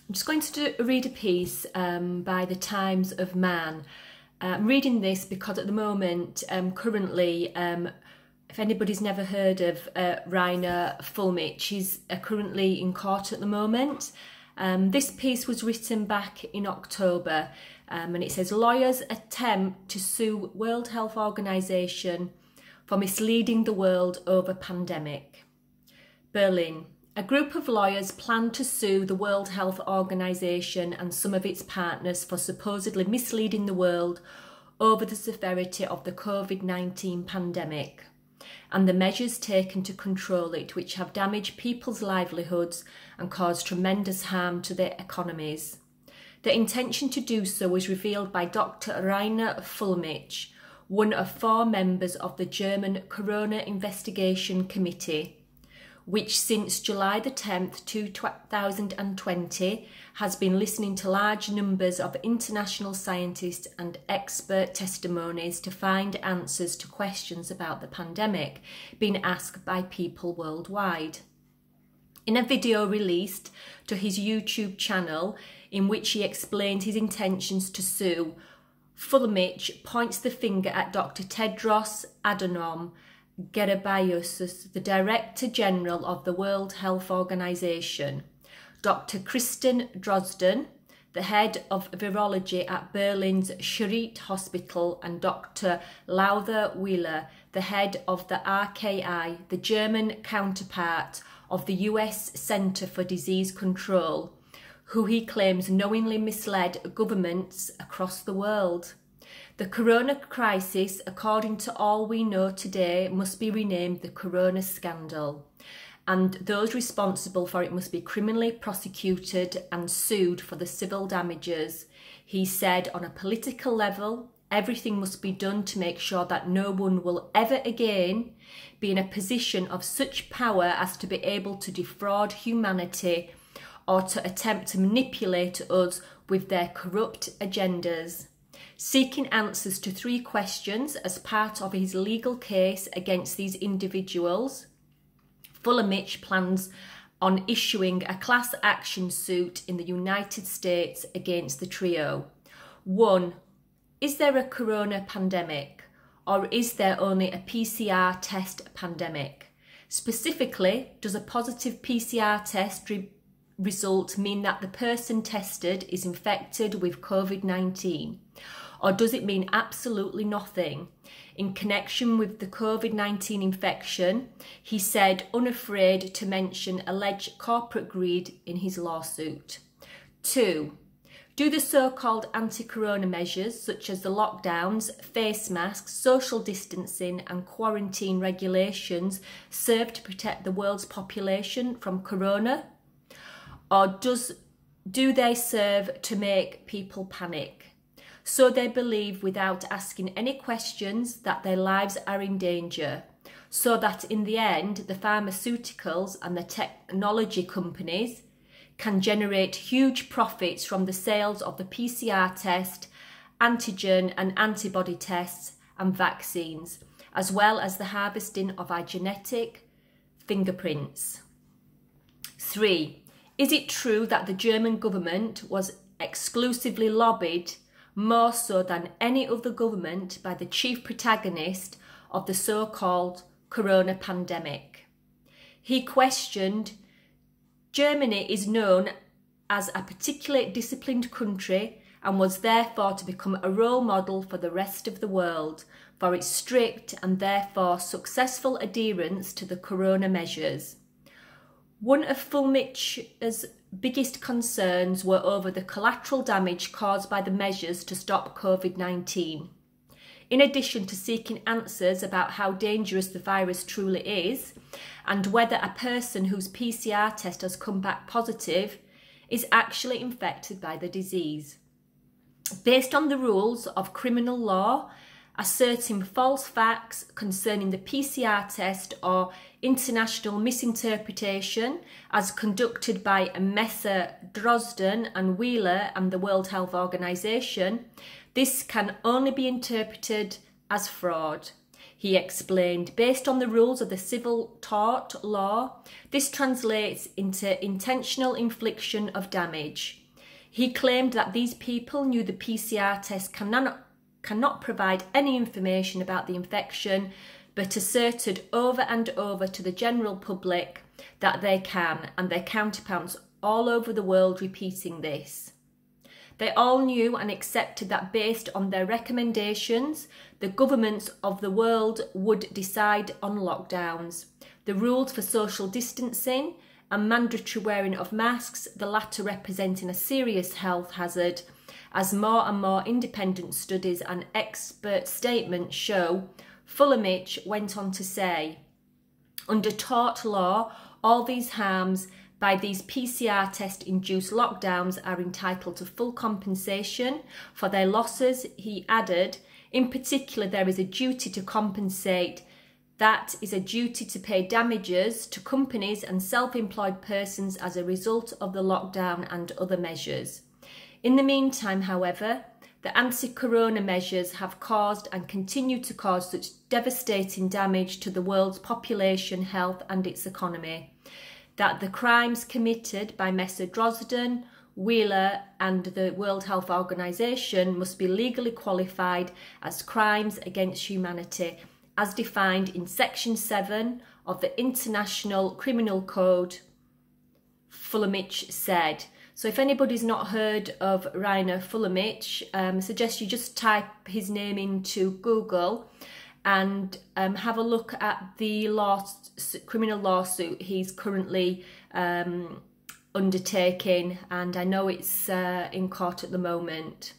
I'm just going to read a piece by the Times of Man. I'm reading this because at the moment, currently, if anybody's never heard of Reiner fuellmich, he's currently in court at the moment. This piece was written back in October and it says, lawyers attempt to sue World Health Organization for misleading the world over pandemic. Berlin. A group of lawyers plan to sue the World Health Organization and some of its partners for supposedly misleading the world over the severity of the COVID-19 pandemic and the measures taken to control it, which have damaged people's livelihoods and caused tremendous harm to their economies. The intention to do so was revealed by Dr. Reiner fuellmich, one of 4 members of the German Corona Investigation Committee, which since July the 10th, 2020 has been listening to large numbers of international scientists and expert testimonies to find answers to questions about the pandemic being asked by people worldwide. In a video released to his YouTube channel in which he explained his intentions to sue, fuellmich points the finger at Dr. Tedros Adhanom Ghebreyesus, the Director General of the World Health Organization, Dr. Kristen Drosten, the head of virology at Berlin's Charité Hospital, and Dr. Laura Wheeler, the head of the RKI, the German counterpart of the US Center for Disease Control, who he claims knowingly misled governments across the world. The corona crisis, according to all we know today, must be renamed the corona scandal, and those responsible for it must be criminally prosecuted and sued for the civil damages. He said, on a political level, everything must be done to make sure that no one will ever again be in a position of such power as to be able to defraud humanity or to attempt to manipulate us with their corrupt agendas. Seeking answers to 3 questions as part of his legal case against these individuals, fuellmich plans on issuing a class action suit in the United States against the trio. 1. Is there a corona pandemic, or is there only a PCR test pandemic? Specifically, does a positive PCR test result mean that the person tested is infected with COVID-19? Or does it mean absolutely nothing? In connection with the COVID-19 infection, he said, unafraid to mention alleged corporate greed in his lawsuit. 2. Do the so-called anti-corona measures, such as the lockdowns, face masks, social distancing and quarantine regulations, serve to protect the world's population from corona? Or do they serve to make people panic, so they believe without asking any questions that their lives are in danger, so that in the end the pharmaceuticals and the technology companies can generate huge profits from the sales of the PCR test, antigen and antibody tests and vaccines, as well as the harvesting of our genetic fingerprints? 3. Is it true that the German government was exclusively lobbied, more so than any other government, by the chief protagonist of the so-called corona pandemic? He questioned, Germany is known as a particularly disciplined country and was therefore to become a role model for the rest of the world for its strict and therefore successful adherence to the corona measures. One of fuellmich's biggest concerns were over the collateral damage caused by the measures to stop COVID-19. In addition to seeking answers about how dangerous the virus truly is and whether a person whose PCR test has come back positive is actually infected by the disease. Based on the rules of criminal law, asserting false facts concerning the PCR test or international misinterpretation as conducted by Messer Drosten and Wheeler and the World Health Organization, this can only be interpreted as fraud. He explained, based on the rules of the civil tort law, this translates into intentional infliction of damage. He claimed that these people knew the PCR test cannot provide any information about the infection, but asserted over and over to the general public that they can, and their counterparts all over the world repeating this. They all knew and accepted that based on their recommendations, the governments of the world would decide on lockdowns. The rules for social distancing and mandatory wearing of masks, the latter representing a serious health hazard, as more and more independent studies and expert statements show. Fuellmich went on to say, under tort law, all these harms by these PCR test-induced lockdowns are entitled to full compensation for their losses. He added, in particular, there is a duty to compensate. That is a duty to pay damages to companies and self-employed persons as a result of the lockdown and other measures. In the meantime, however, the anti-corona measures have caused and continue to cause such devastating damage to the world's population, health and its economy, that the crimes committed by Messrs Drosden, Wheeler and the World Health Organization must be legally qualified as crimes against humanity, as defined in Section 7 of the International Criminal Code, Fuellmich said. So if anybody's not heard of Reiner Fuellmich, I suggest you just type his name into Google and have a look at the criminal lawsuit he's currently undertaking, and I know it's in court at the moment.